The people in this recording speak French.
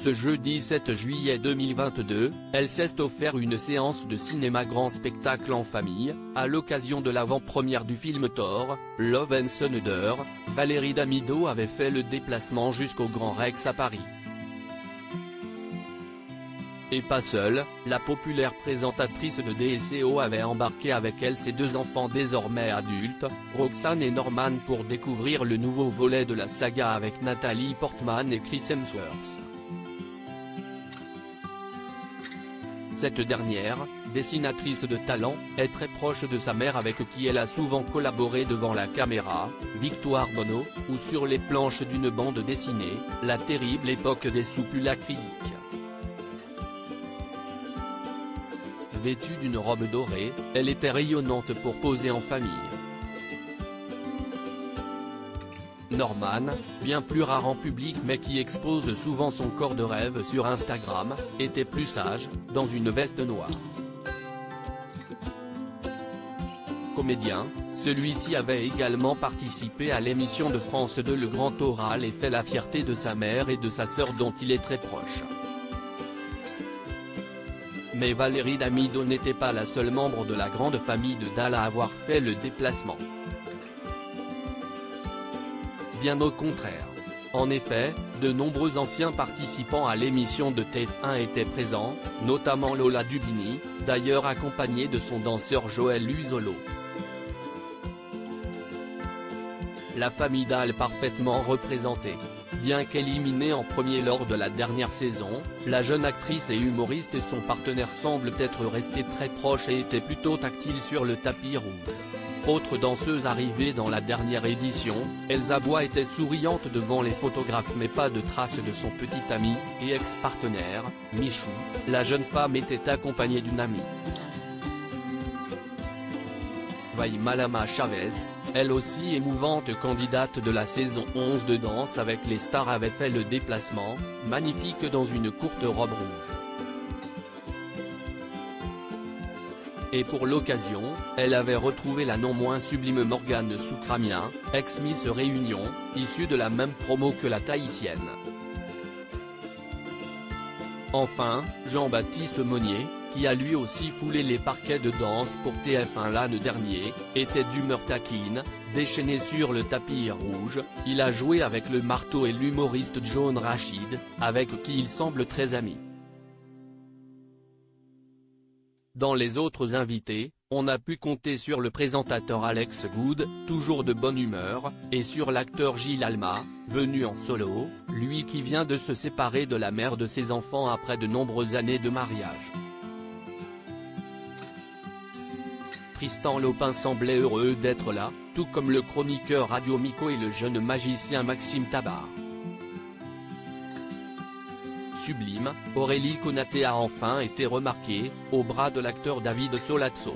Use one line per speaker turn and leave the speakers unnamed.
Ce jeudi 7 juillet 2022, elle s'est offert une séance de cinéma grand spectacle en famille, à l'occasion de l'avant-première du film Thor, Love and Thunder. Valérie Damido avait fait le déplacement jusqu'au Grand Rex à Paris. Et pas seule, la populaire présentatrice de DSCO avait embarqué avec elle ses deux enfants désormais adultes, Roxane et Norman, pour découvrir le nouveau volet de la saga avec Nathalie Portman et Chris Hemsworth. Cette dernière, dessinatrice de talent, est très proche de sa mère avec qui elle a souvent collaboré devant la caméra, Victoire Bono, ou sur les planches d'une bande dessinée, La terrible époque des soupules acryliques. Vêtue d'une robe dorée, elle était rayonnante pour poser en famille. Norman, bien plus rare en public mais qui expose souvent son corps de rêve sur Instagram, était plus sage, dans une veste noire. Comédien, celui-ci avait également participé à l'émission de France 2 Le Grand Oral et fait la fierté de sa mère et de sa sœur dont il est très proche. Mais Valérie Damido n'était pas la seule membre de la grande famille de Dal à avoir fait le déplacement. Bien au contraire. En effet, de nombreux anciens participants à l'émission de TF1 étaient présents, notamment Lola Dubini, d'ailleurs accompagnée de son danseur Joël Luzolo. La famille Dal parfaitement représentée. Bien qu'éliminée en premier lors de la dernière saison, la jeune actrice et humoriste et son partenaire semblent être restés très proches et étaient plutôt tactiles sur le tapis rouge. Autre danseuse arrivée dans la dernière édition, Elsa Bois était souriante devant les photographes mais pas de traces de son petit ami et ex-partenaire, Michou. La jeune femme était accompagnée d'une amie. Malama Chavez, elle aussi émouvante candidate de la saison 11 de Danse avec les stars, avait fait le déplacement, magnifique dans une courte robe rouge. Et pour l'occasion, elle avait retrouvé la non moins sublime Morgane Soukramien, ex-Miss Réunion, issue de la même promo que la Tahitienne. Enfin, Jean-Baptiste Monnier, qui a lui aussi foulé les parquets de danse pour TF1 l'année dernière, était d'humeur taquine, déchaîné sur le tapis rouge. Il a joué avec le marteau et l'humoriste John Rachid, avec qui il semble très ami. Dans les autres invités, on a pu compter sur le présentateur Alex Good, toujours de bonne humeur, et sur l'acteur Gilles Alma, venu en solo, lui qui vient de se séparer de la mère de ses enfants après de nombreuses années de mariage. Tristan Lopin semblait heureux d'être là, tout comme le chroniqueur Radio Miko et le jeune magicien Maxime Tabar. Sublime, Aurélie Konaté a enfin été remarquée, au bras de l'acteur David Solazzo.